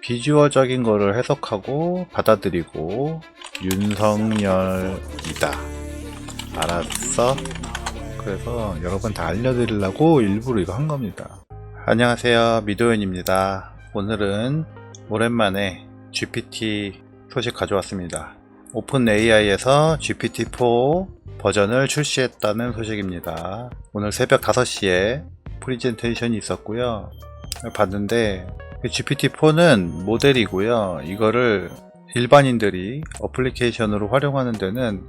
비주얼적인 거를 해석하고 받아들이고 윤석열이다. 알았어? 그래서 여러분 다 알려드리려고 일부러 이거 한 겁니다. 안녕하세요, 미도현입니다. 오늘은 오랜만에 GPT 소식 가져왔습니다. 오픈 AI에서 GPT-4 버전을 출시했다는 소식입니다. 오늘 새벽 5시에 프리젠테이션이 있었고요. 봤는데 GPT-4는 모델이고요. 이거를 일반인들이 어플리케이션으로 활용하는 데는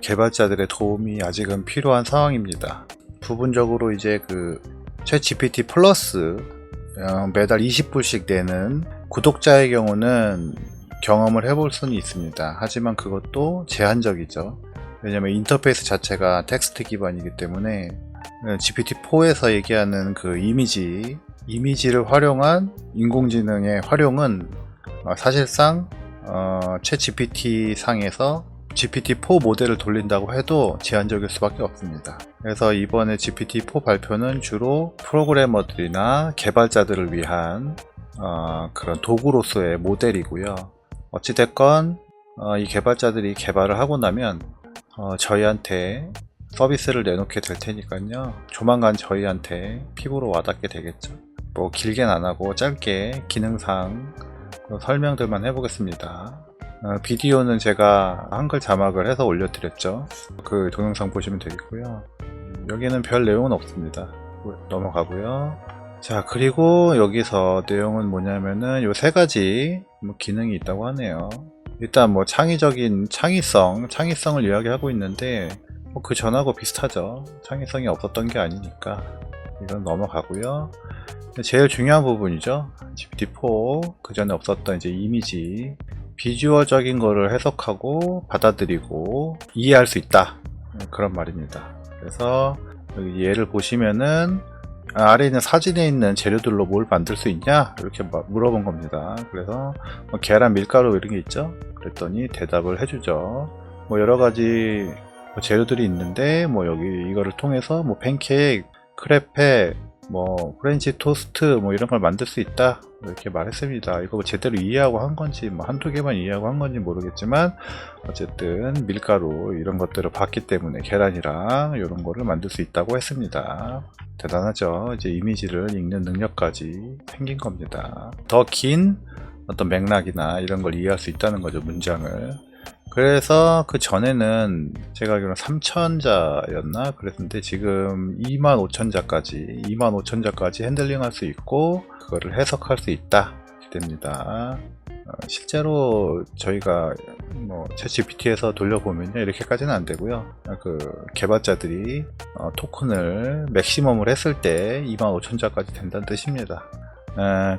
개발자들의 도움이 아직은 필요한 상황입니다. 부분적으로 이제 그 챗GPT 플러스 매달 20불씩 내는 구독자의 경우는 경험을 해볼 수는 있습니다. 하지만 그것도 제한적이죠. 왜냐면 인터페이스 자체가 텍스트 기반이기 때문에 GPT-4에서 얘기하는 그 이미지를 활용한 인공지능의 활용은 사실상 챗GPT 상에서 GPT-4 모델을 돌린다고 해도 제한적일 수밖에 없습니다. 그래서 이번에 GPT-4 발표는 주로 프로그래머들이나 개발자들을 위한 그런 도구로서의 모델이고요. 어찌됐건 이 개발자들이 개발을 하고 나면 저희한테 서비스를 내놓게 될 테니까요. 조만간 저희한테 피부로 와닿게 되겠죠. 뭐 길게는 안 하고 짧게 기능상 설명들만 해보겠습니다. 비디오는 제가 한글 자막을 해서 올려드렸죠. 그 동영상 보시면 되겠고요. 여기는 별 내용은 없습니다. 넘어가고요. 자, 그리고 여기서 내용은 뭐냐면은 요 세 가지 기능이 있다고 하네요. 일단 뭐 창의성을 이야기하고 있는데 그 전하고 비슷하죠. 창의성이 없었던 게 아니니까 이건 넘어가고요. 제일 중요한 부분이죠. GPT-4 그 전에 없었던 이제 이미지 비주얼적인 거를 해석하고 받아들이고 이해할 수 있다, 그런 말입니다. 그래서 여기 예를 보시면은 아래에 있는 사진에 있는 재료들로 뭘 만들 수 있냐 이렇게 물어본 겁니다. 그래서 뭐 계란, 밀가루 이런 게 있죠. 그랬더니 대답을 해주죠. 뭐 여러가지 재료들이 있는데 뭐 여기 이거를 통해서 뭐 팬케이크, 크레페, 뭐 프렌치 토스트 뭐 이런 걸 만들 수 있다 이렇게 말했습니다. 이거 제대로 이해하고 한 건지 뭐 한두 개만 이해하고 한 건지 모르겠지만 어쨌든 밀가루 이런 것들을 봤기 때문에 계란이랑 이런 거를 만들 수 있다고 했습니다. 대단하죠. 이제 이미지를 읽는 능력까지 생긴 겁니다. 더 긴 어떤 맥락이나 이런 걸 이해할 수 있다는 거죠, 문장을. 그래서 그 전에는 제가 알기로는 3000자였나 그랬는데 지금 25000자까지 핸들링 할 수 있고 그거를 해석할 수 있다 됩니다. 실제로 저희가 뭐 챗GPT에서 돌려보면요 이렇게까지는 안 되고요. 그 개발자들이 토큰을 맥시멈을 했을 때 25000자까지 된다는 뜻입니다.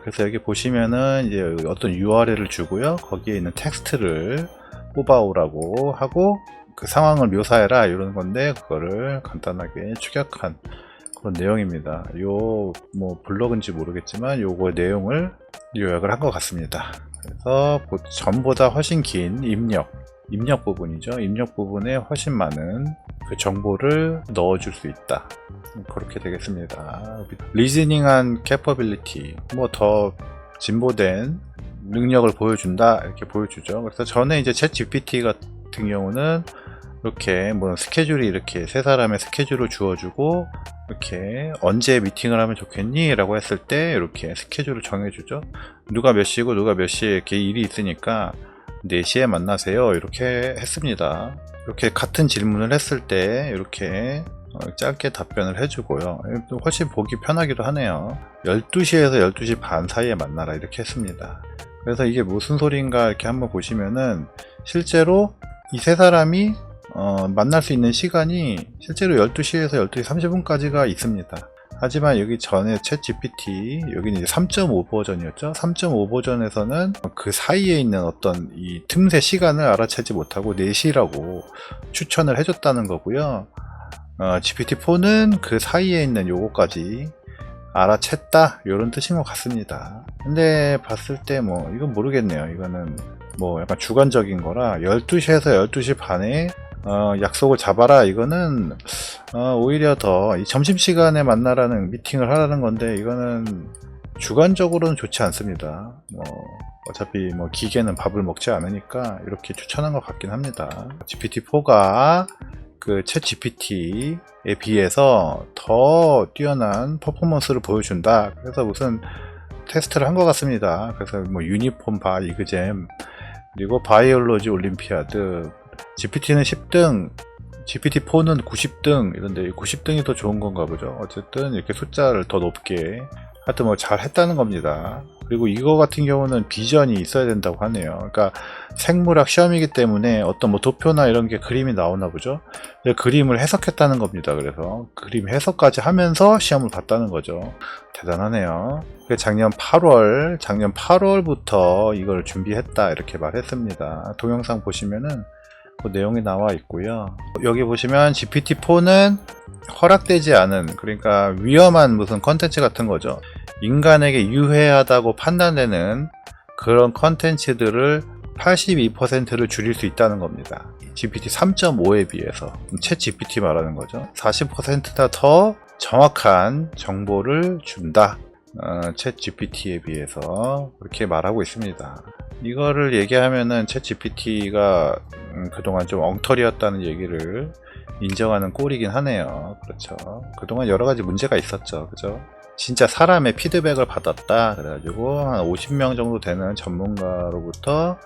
그래서 여기 보시면은 이제 어떤 URL을 주고요. 거기에 있는 텍스트를 뽑아오라고 하고 그 상황을 묘사해라 이런 건데 그거를 간단하게 축약한 그런 내용입니다. 요 뭐 블로그인지 모르겠지만 요거 내용을 요약을 한 것 같습니다. 그래서 전보다 훨씬 긴 입력 부분이죠. 입력 부분에 훨씬 많은 그 정보를 넣어줄 수 있다. 그렇게 되겠습니다. 리즈닝한 캐퍼빌리티 뭐 더 진보된 능력을 보여준다 이렇게 보여주죠. 그래서 전에 이제 챗 GPT 같은 경우는 이렇게 뭐 스케줄이 이렇게 세 사람의 스케줄을 주어주고 이렇게 언제 미팅을 하면 좋겠니? 라고 했을 때 이렇게 스케줄을 정해주죠. 누가 몇 시고 누가 몇 시에 이렇게 일이 있으니까 4시에 만나세요 이렇게 했습니다. 이렇게 같은 질문을 했을 때 이렇게 짧게 답변을 해주고요. 훨씬 보기 편하기도 하네요. 12시에서 12시 반 사이에 만나라 이렇게 했습니다. 그래서 이게 무슨 소린가 이렇게 한번 보시면은 실제로 이 세 사람이 만날 수 있는 시간이 실제로 12시에서 12시 30분까지가 있습니다. 하지만 여기 전에 챗 GPT 여기는 이제 3.5 버전이었죠. 3.5 버전에서는 그 사이에 있는 어떤 이 틈새 시간을 알아채지 못하고 4시라고 추천을 해줬다는 거고요. GPT-4는 그 사이에 있는 요거까지 알아챘다 이런 뜻인 것 같습니다. 근데 봤을 때 뭐 이건 모르겠네요. 이거는 뭐 약간 주관적인 거라 12시에서 12시 반에 약속을 잡아라. 이거는 오히려 더 이 점심시간에 만나라는 미팅을 하라는 건데 이거는 주관적으로는 좋지 않습니다. 뭐 어차피 뭐 기계는 밥을 먹지 않으니까 이렇게 추천한 것 같긴 합니다. GPT-4가 그 챗 GPT에 비해서 더 뛰어난 퍼포먼스를 보여준다. 그래서 무슨 테스트를 한 것 같습니다. 그래서 뭐 유니폼 바 이그잼 그리고 바이올로지 올림피아드 GPT는 10등 GPT-4는 90등 이런데 90등이 더 좋은 건가 보죠. 어쨌든 이렇게 숫자를 더 높게 하여튼 뭐 잘 했다는 겁니다. 그리고 이거 같은 경우는 비전이 있어야 된다고 하네요. 그러니까 생물학 시험이기 때문에 어떤 뭐 도표나 이런 게 그림이 나오나 보죠. 그림을 해석했다는 겁니다. 그래서 그림 해석까지 하면서 시험을 봤다는 거죠. 대단하네요. 작년 8월부터 이걸 준비했다 이렇게 말했습니다. 동영상 보시면은 그 내용이 나와 있고요. 여기 보시면 GPT-4는 허락되지 않은, 그러니까 위험한 무슨 컨텐츠 같은 거죠. 인간에게 유해하다고 판단되는 그런 컨텐츠들을 82%를 줄일 수 있다는 겁니다. GPT 3.5에 비해서 챗 GPT 말하는 거죠. 40%나 더 정확한 정보를 준다. 챗 GPT에 비해서 그렇게 말하고 있습니다. 이거를 얘기하면은 챗 GPT가 그동안 좀 엉터리였다는 얘기를 인정하는 꼴이긴 하네요. 그렇죠. 그동안 여러 가지 문제가 있었죠. 그죠? 진짜 사람의 피드백을 받았다. 그래가지고 한 50명 정도 되는 전문가로부터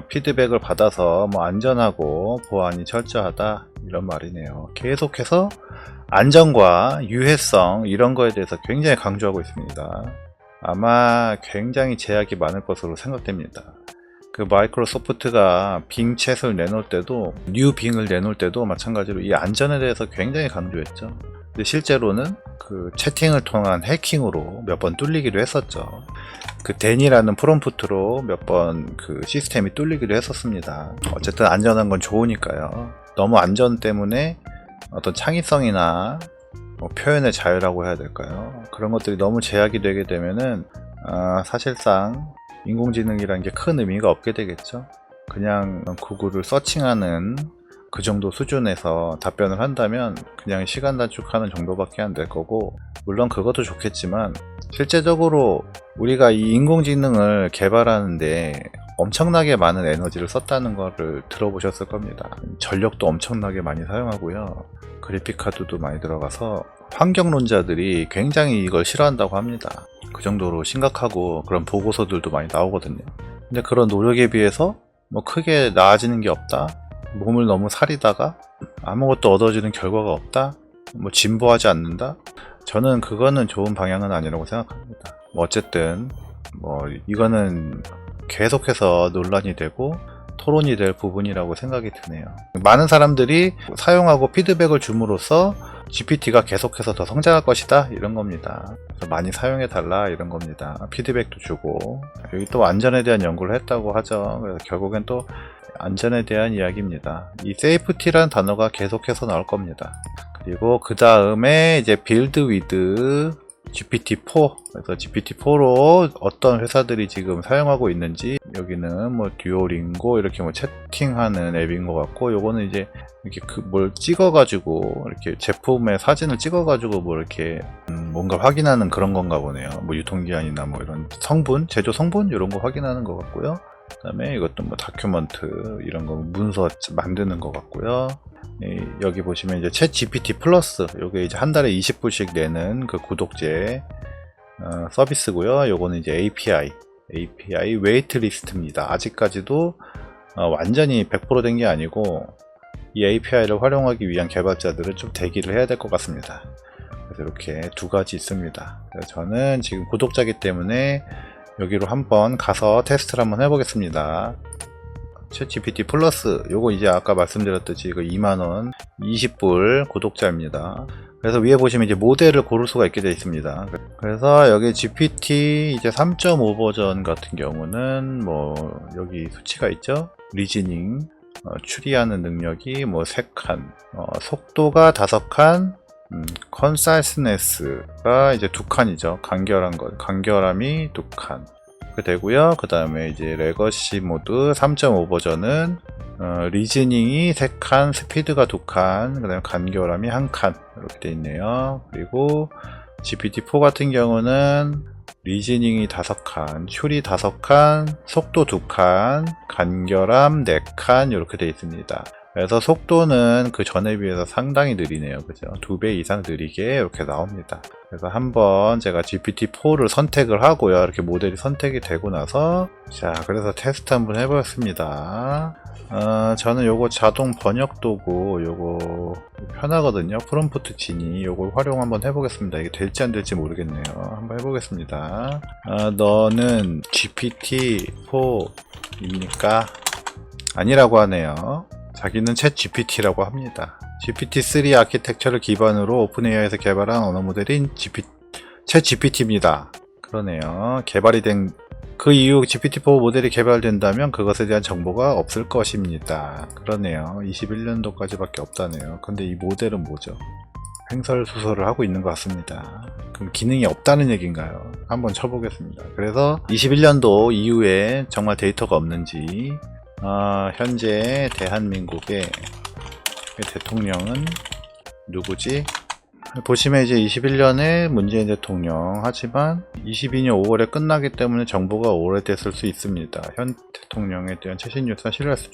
피드백을 받아서 뭐 안전하고 보안이 철저하다 이런 말이네요. 계속해서 안전과 유해성 이런 거에 대해서 굉장히 강조하고 있습니다. 아마 굉장히 제약이 많을 것으로 생각됩니다. 그 마이크로소프트가 빙 챗을 내놓을 때도 뉴 빙을 내놓을 때도 마찬가지로 이 안전에 대해서 굉장히 강조했죠. 근데 실제로는 그 채팅을 통한 해킹으로 몇 번 뚫리기도 했었죠. 그 댄이라는 프롬프트로 몇 번 그 시스템이 뚫리기도 했었습니다. 어쨌든 안전한 건 좋으니까요. 너무 안전 때문에 어떤 창의성이나 뭐 표현의 자유라고 해야 될까요? 그런 것들이 너무 제약이 되게 되면은 사실상 인공지능이라는 게 큰 의미가 없게 되겠죠. 그냥 구글을 서칭하는 그 정도 수준에서 답변을 한다면 그냥 시간 단축하는 정도밖에 안 될 거고, 물론 그것도 좋겠지만 실제적으로 우리가 이 인공지능을 개발하는데 엄청나게 많은 에너지를 썼다는 거를 들어보셨을 겁니다. 전력도 엄청나게 많이 사용하고요. 그래픽카드도 많이 들어가서 환경론자들이 굉장히 이걸 싫어한다고 합니다. 그 정도로 심각하고 그런 보고서들도 많이 나오거든요. 근데 그런 노력에 비해서 뭐 크게 나아지는 게 없다. 몸을 너무 사리다가 아무것도 얻어지는 결과가 없다. 뭐 진보하지 않는다. 저는 그거는 좋은 방향은 아니라고 생각합니다. 뭐 어쨌든 뭐 이거는 계속해서 논란이 되고 토론이 될 부분이라고 생각이 드네요. 많은 사람들이 사용하고 피드백을 줌으로써 GPT가 계속해서 더 성장할 것이다 이런 겁니다. 그래서 많이 사용해 달라 이런 겁니다. 피드백도 주고, 여기 또 안전에 대한 연구를 했다고 하죠. 그래서 결국엔 또 안전에 대한 이야기입니다. 이 세이프티라는 단어가 계속해서 나올 겁니다. 그리고 그 다음에 이제 빌드 위드 GPT-4, 그래서 GPT-4로 어떤 회사들이 지금 사용하고 있는지, 여기는 뭐 듀오링고 이렇게 뭐 채팅하는 앱인 것 같고, 요거는 이제 이렇게 뭘 찍어가지고 이렇게 제품의 사진을 찍어가지고 뭐 이렇게 뭔가 확인하는 그런 건가 보네요. 뭐 유통기한이나 뭐 이런 성분, 제조 성분 이런 거 확인하는 것 같고요. 그 다음에 이것도 뭐 다큐먼트 이런 거 문서 만드는 것 같고요. 여기 보시면 이제 챗 GPT 플러스, 요게 이제 한 달에 20불씩 내는 그 구독제 서비스고요. 요거는 이제 API 웨이트리스트입니다. 아직까지도 완전히 100% 된 게 아니고 이 API를 활용하기 위한 개발자들은 좀 대기를 해야 될 것 같습니다. 그래서 이렇게 두 가지 있습니다. 그래서 저는 지금 구독자이기 때문에 여기로 한번 가서 테스트를 한번 해보겠습니다. 챗 GPT 플러스, 요거 이제 아까 말씀드렸듯이 이거 2만원 20불 구독자입니다. 그래서 위에 보시면 이제 모델을 고를 수가 있게 되어 있습니다. 그래서 여기 GPT 이제 3.5 버전 같은 경우는 뭐 여기 수치가 있죠. 리즈닝 추리하는 능력이 뭐 3칸, 속도가 5칸, conciseness가 이제 2칸이죠. 간결한 것, 간결함이 2칸. 그 되고요. 그 다음에 이제 레거시 모드 3.5 버전은 리즈닝이 3칸, 스피드가 2칸, 그 다음에 간결함이 1칸 이렇게 돼 있네요. 그리고 GPT-4 같은 경우는 리즈닝이 5칸, 슈리 5칸, 속도 2칸, 간결함 4칸 이렇게 돼 있습니다. 그래서 속도는 그 전에 비해서 상당히 느리네요. 그죠? 2배 이상 느리게 이렇게 나옵니다. 그래서 한번 제가 GPT-4를 선택을 하고요. 이렇게 모델이 선택이 되고 나서 자, 그래서 테스트 한번 해보겠습니다. 저는 요거 자동 번역 도구 요거 편하거든요. 프롬프트 지니 요걸 활용 한번 해보겠습니다. 이게 될지 안 될지 모르겠네요. 한번 해보겠습니다. 너는 GPT-4입니까? 아니라고 하네요. 자기는 챗 GPT라고 합니다. GPT-3 아키텍처를 기반으로 오픈AI에서 개발한 언어 모델인 챗 GPT입니다. 그러네요. 개발이 된 그 이후 GPT-4 모델이 개발된다면 그것에 대한 정보가 없을 것입니다. 그러네요. 21년도까지밖에 없다네요. 근데 이 모델은 뭐죠? 횡설수설을 하고 있는 것 같습니다. 그럼 기능이 없다는 얘기인가요? 한번 쳐보겠습니다. 그래서 21년도 이후에 정말 데이터가 없는지 현재 대한민국의 대통령은 누구지? 보시면 이제 21년에 문재인 대통령, 하지만 22년 5월에 끝나기 때문에 정보가 오래됐을 수 있습니다. 현 대통령에 대한 최신 뉴스나 신뢰할 수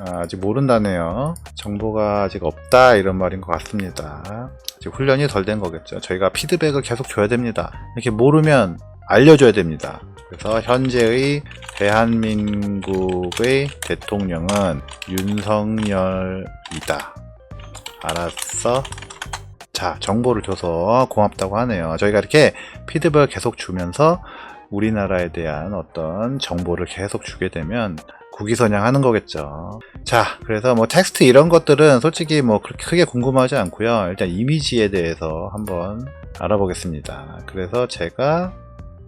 아직 모른다네요. 정보가 아직 없다 이런 말인 것 같습니다. 아직 훈련이 덜 된 거겠죠. 저희가 피드백을 계속 줘야 됩니다. 이렇게 모르면 알려줘야 됩니다. 그래서 현재의 대한민국의 대통령은 윤석열이다. 알았어? 자, 정보를 줘서 고맙다고 하네요. 저희가 이렇게 피드백을 계속 주면서 우리나라에 대한 어떤 정보를 계속 주게 되면 국위선양 하는 거겠죠. 자, 그래서 뭐 텍스트 이런 것들은 솔직히 뭐 그렇게 크게 궁금하지 않고요. 일단 이미지에 대해서 한번 알아보겠습니다. 그래서 제가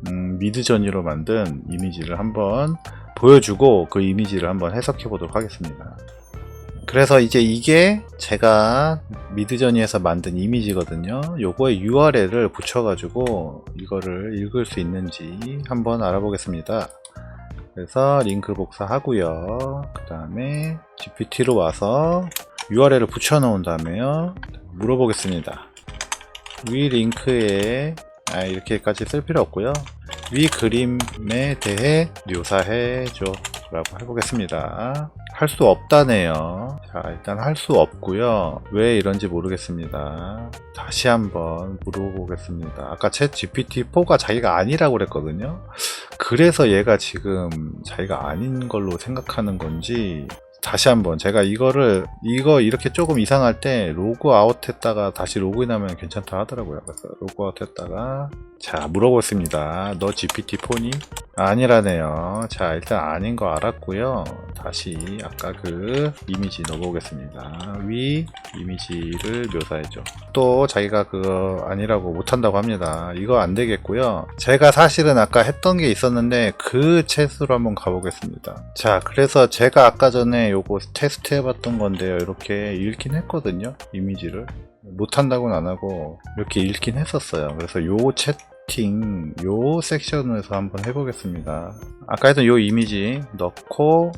미드저니로 만든 이미지를 한번 보여주고 그 이미지를 한번 해석해 보도록 하겠습니다. 그래서 이제 이게 제가 미드저니에서 만든 이미지거든요. 요거에 URL을 붙여가지고 이거를 읽을 수 있는지 한번 알아보겠습니다. 그래서 링크 복사하고요. 그 다음에 GPT로 와서 URL을 붙여 놓은 다음에요. 물어보겠습니다. 위 링크에 이렇게까지 쓸 필요 없고요. 위 그림에 대해 묘사해줘 라고 해보겠습니다. 할 수 없다네요. 자, 일단 할 수 없고요. 왜 이런지 모르겠습니다. 다시 한번 물어보겠습니다. 아까 챗 GPT-4가 자기가 아니라고 그랬거든요. 그래서 얘가 지금 자기가 아닌 걸로 생각하는 건지 다시 한번 제가 이거 이렇게 조금 이상할 때 로그아웃 했다가 다시 로그인하면 괜찮다 하더라고요. 그래서 로그아웃 했다가 자, 물어보겠습니다. 너 GPT-4니? 아니라네요. 자, 일단 아닌 거 알았고요. 다시 아까 그 이미지 넣어보겠습니다. 위 이미지를 묘사해줘. 또 자기가 그거 아니라고 못한다고 합니다. 이거 안 되겠고요. 제가 사실은 아까 했던 게 있었는데 그 챗으로 한번 가보겠습니다. 자, 그래서 제가 아까 전에 요거 테스트 해봤던 건데요. 이렇게 읽긴 했거든요. 이미지를. 못한다고는 안 하고 이렇게 읽긴 했었어요. 그래서 요 채팅 요 섹션에서 한번 해보겠습니다. 아까 했던 요 이미지 넣고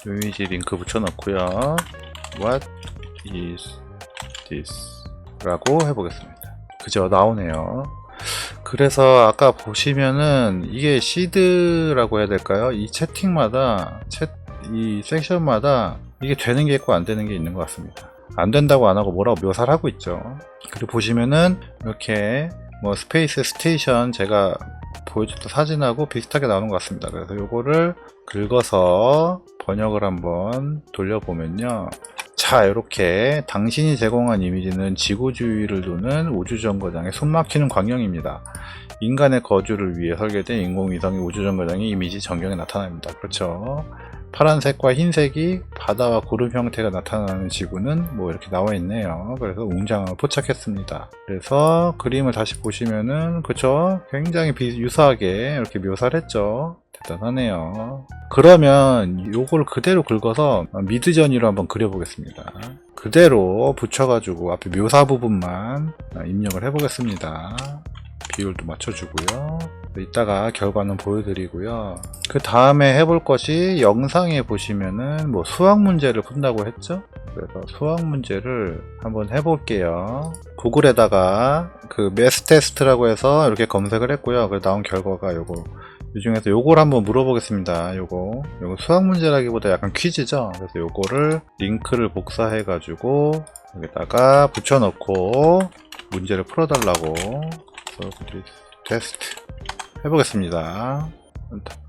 요 이미지 링크 붙여 넣고요. What is this? 라고 해보겠습니다. 그죠? 나오네요. 그래서 아까 보시면은 이게 시드라고 해야 될까요? 이 채팅마다 이 섹션마다 이게 되는 게 있고 안 되는 게 있는 것 같습니다. 안 된다고 안 하고 뭐라고 묘사를 하고 있죠. 그리고 보시면은 이렇게 뭐 스페이스 스테이션 제가 보여줬던 사진하고 비슷하게 나오는 것 같습니다. 그래서 요거를 긁어서 번역을 한번 돌려보면요. 자, 이렇게 당신이 제공한 이미지는 지구주위를 도는 우주정거장의 숨막히는 광경입니다. 인간의 거주를 위해 설계된 인공위성의 우주정거장이 이미지 전경에 나타납니다. 그렇죠. 파란색과 흰색이 바다와 구름 형태가 나타나는 지구는 뭐 이렇게 나와 있네요. 그래서 웅장함을 포착했습니다. 그래서 그림을 다시 보시면은 그쵸? 굉장히 유사하게 이렇게 묘사를 했죠. 대단하네요. 그러면 요걸 그대로 긁어서 미드저니로 한번 그려보겠습니다. 그대로 붙여가지고 앞에 묘사 부분만 입력을 해보겠습니다. 비율도 맞춰주고요. 이따가 결과는 보여드리고요. 그 다음에 해볼 것이 영상에 보시면은 뭐 수학 문제를 푼다고 했죠. 그래서 수학 문제를 한번 해볼게요. 구글에다가 그 매스 테스트라고 해서 이렇게 검색을 했고요. 그래서 나온 결과가 요거, 이 중에서 요걸 한번 물어보겠습니다. 요거 수학 문제라기보다 약간 퀴즈죠. 그래서 요거를 링크를 복사해 가지고 여기다가 붙여넣고 문제를 풀어달라고 테스트 해보겠습니다.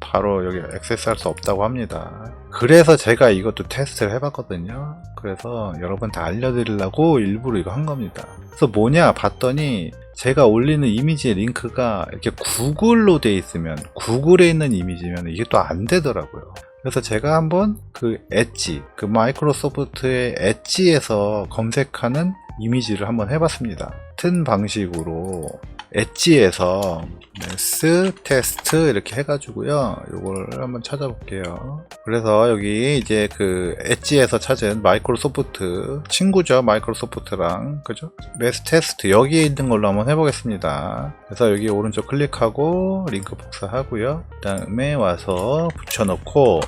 바로 여기 액세스할 수 없다고 합니다. 그래서 제가 이것도 테스트를 해봤거든요. 그래서 여러분한테 알려드리려고 일부러 이거 한 겁니다. 그래서 뭐냐 봤더니 제가 올리는 이미지 링크가 이렇게 구글로 돼 있으면, 구글에 있는 이미지면 이게 또 안 되더라고요. 그래서 제가 한번 그 엣지, 그 마이크로소프트의 엣지에서 검색하는 이미지를 한번 해봤습니다. 같은 방식으로 엣지에서 매스 테스트 이렇게 해가지고요. 요걸 한번 찾아볼게요. 그래서 여기 이제 그 엣지에서 찾은 마이크로소프트 친구죠. 마이크로소프트랑 그죠? 매스 테스트 여기에 있는 걸로 한번 해보겠습니다. 그래서 여기 오른쪽 클릭하고 링크 복사하고요. 그 다음에 와서 붙여넣고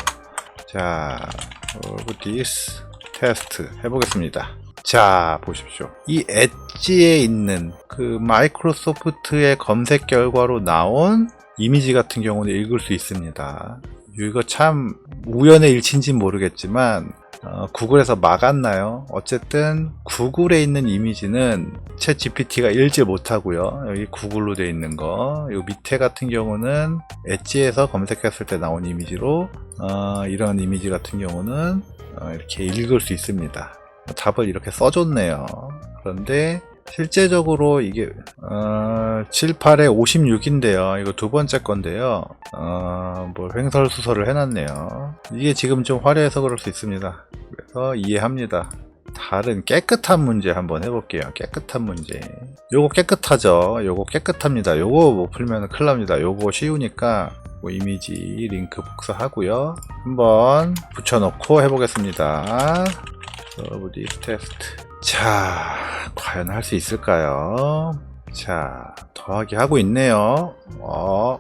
자, this 테스트 해보겠습니다. 자, 보십시오. 이 엣지에 있는 그 마이크로소프트의 검색 결과로 나온 이미지 같은 경우는 읽을 수 있습니다. 이거 참 우연의 일치인지는 모르겠지만 구글에서 막았나요? 어쨌든 구글에 있는 이미지는 챗 GPT가 읽지 못하고요. 여기 구글로 되어 있는 거, 이 밑에 같은 경우는 엣지에서 검색했을 때 나온 이미지로 이런 이미지 같은 경우는 이렇게 읽을 수 있습니다. 답을 이렇게 써줬네요. 그런데 실제적으로 이게 7, 8에 56인데요. 이거 두 번째 건데요. 뭐 횡설수설을 해놨네요. 이게 지금 좀 화려해서 그럴 수 있습니다. 그래서 이해합니다. 다른 깨끗한 문제 한번 해볼게요. 깨끗한 문제. 요거 깨끗하죠. 요거 깨끗합니다. 요거 뭐 풀면 큰일 납니다. 요거 쉬우니까 뭐 이미지 링크 복사하고요. 한번 붙여놓고 해보겠습니다. this 테스트. 자, 과연 할 수 있을까요? 자, 더하기 하고 있네요. 5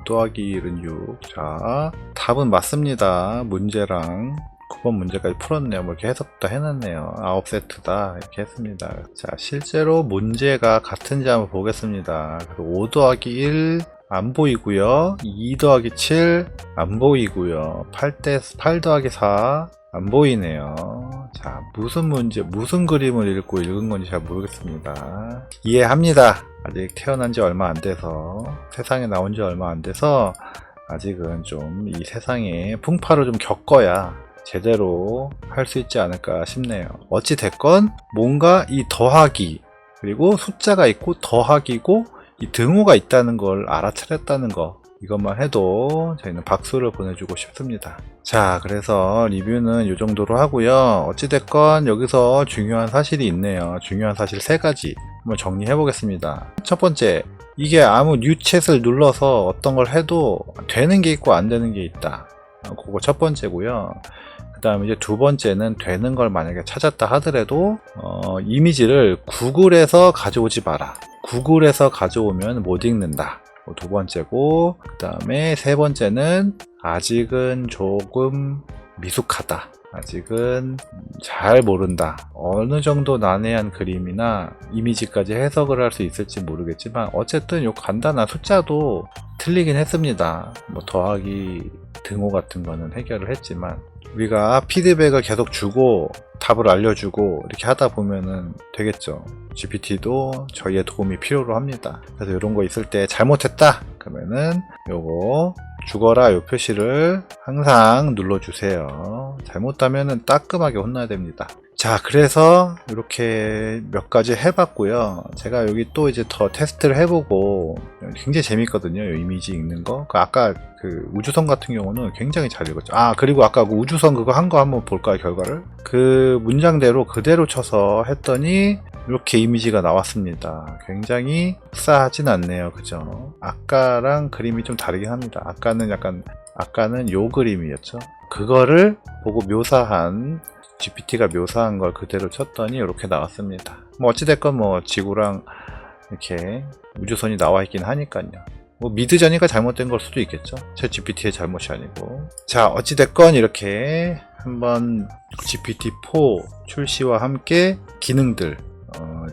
더하기 1은 6. 자, 답은 맞습니다. 문제랑 9번 문제까지 풀었네요. 뭐 이렇게 해석도 해놨네요. 9세트다. 이렇게 했습니다. 자, 실제로 문제가 같은지 한번 보겠습니다. 5 더하기 1 안 보이고요. 2 더하기 7 안 보이고요. 8 더하기 4 안 보이네요. 자, 무슨 문제, 무슨 그림을 읽고 읽은 건지 잘 모르겠습니다. 이해합니다. 아직 태어난 지 얼마 안 돼서, 세상에 나온 지 얼마 안 돼서, 아직은 좀 이 세상에 풍파를 좀 겪어야 제대로 할 수 있지 않을까 싶네요. 어찌됐건, 뭔가 이 더하기, 그리고 숫자가 있고 더하기고, 이 등호가 있다는 걸 알아차렸다는 거, 이것만 해도 저희는 박수를 보내주고 싶습니다. 자, 그래서 리뷰는 이 정도로 하고요. 어찌됐건 여기서 중요한 사실이 있네요. 중요한 사실 3가지 한번 정리해 보겠습니다. 첫 번째, 이게 아무 뉴챗을 눌러서 어떤 걸 해도 되는 게 있고 안 되는 게 있다. 그거 첫 번째고요. 그 다음에 이제 두 번째는 되는 걸 만약에 찾았다 하더라도 이미지를 구글에서 가져오지 마라. 구글에서 가져오면 못 읽는다. 두 번째고, 그 다음에 세 번째는 아직은 조금 미숙하다. 아직은 잘 모른다. 어느 정도 난해한 그림이나 이미지까지 해석을 할 수 있을지 모르겠지만 어쨌든 요 간단한 숫자도 틀리긴 했습니다. 뭐 더하기 등호 같은 거는 해결을 했지만 우리가 피드백을 계속 주고 답을 알려주고 이렇게 하다 보면은 되겠죠. GPT도 저희의 도움이 필요로 합니다. 그래서 이런 거 있을 때 잘못했다 그러면은 요거 죽어라 요 표시를 항상 눌러주세요. 잘못하면은 따끔하게 혼나야 됩니다. 자, 그래서 이렇게 몇 가지 해봤고요. 제가 여기 또 이제 더 테스트를 해보고 굉장히 재밌거든요. 이 이미지 읽는 거. 아까 그 우주선 같은 경우는 굉장히 잘 읽었죠. 아, 그리고 아까 그 우주선 그거 한 거 한번 볼까요, 결과를? 그 문장대로 그대로 쳐서 했더니 이렇게 이미지가 나왔습니다. 굉장히 흡사하진 않네요. 그죠? 아까랑 그림이 좀 다르긴 합니다. 아까는 요 그림이었죠. 그거를 보고 묘사한 GPT가 묘사한 걸 그대로 쳤더니 이렇게 나왔습니다. 뭐 어찌됐건 뭐 지구랑 이렇게 우주선이 나와 있긴 하니까요. 뭐 미드저니가 잘못된 걸 수도 있겠죠. 챗 GPT의 잘못이 아니고. 자, 어찌됐건 이렇게 한번 GPT-4 출시와 함께 기능들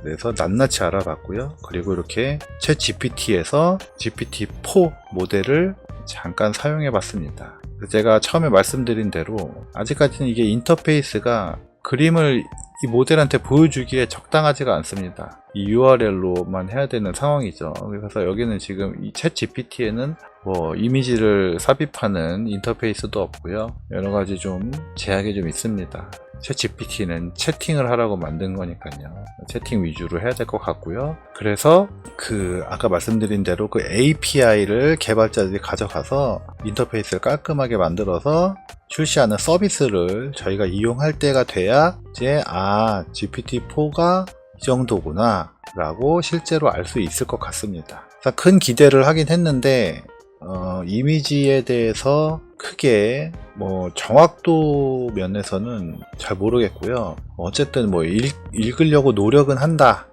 대해서 낱낱이 알아봤고요. 그리고 이렇게 챗 GPT에서 GPT-4 모델을 잠깐 사용해 봤습니다. 제가 처음에 말씀드린 대로 아직까지는 이게 인터페이스가 그림을 이 모델한테 보여주기에 적당하지가 않습니다. 이 URL로만 해야 되는 상황이죠. 그래서 여기는 지금 이 챗 GPT에는 뭐 이미지를 삽입하는 인터페이스도 없고요. 여러 가지 좀 제약이 좀 있습니다. 챗 GPT는 채팅을 하라고 만든 거니까요. 채팅 위주로 해야 될 것 같고요. 그래서 아까 말씀드린 대로 그 API를 개발자들이 가져가서 인터페이스를 깔끔하게 만들어서 출시하는 서비스를 저희가 이용할 때가 돼야 이제 GPT-4가 이 정도구나 라고 실제로 알 수 있을 것 같습니다. 큰 기대를 하긴 했는데 이미지에 대해서 크게 뭐 정확도 면에서는 잘 모르겠고요. 어쨌든 뭐 읽으려고 노력은 한다.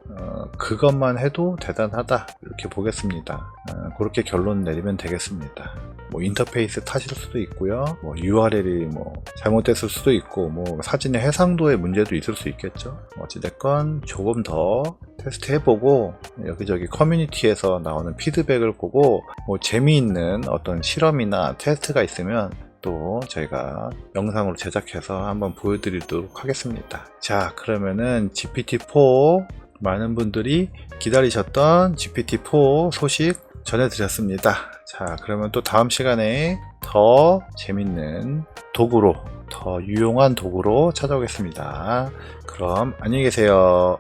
그것만 해도 대단하다 이렇게 보겠습니다. 그렇게 결론 내리면 되겠습니다. 뭐 인터페이스 탓일 수도 있고요. 뭐 URL이 뭐 잘못됐을 수도 있고 뭐 사진의 해상도의 문제도 있을 수 있겠죠. 어찌됐건 조금 더 테스트 해보고 여기저기 커뮤니티에서 나오는 피드백을 보고 뭐 재미있는 어떤 실험이나 테스트가 있으면 또 저희가 영상으로 제작해서 한번 보여드리도록 하겠습니다. 자, 그러면은 GPT-4 많은 분들이 기다리셨던 GPT-4 소식 전해드렸습니다. 자, 그러면 또 다음 시간에 더 재밌는 도구로, 더 유용한 도구로 찾아오겠습니다. 그럼 안녕히 계세요.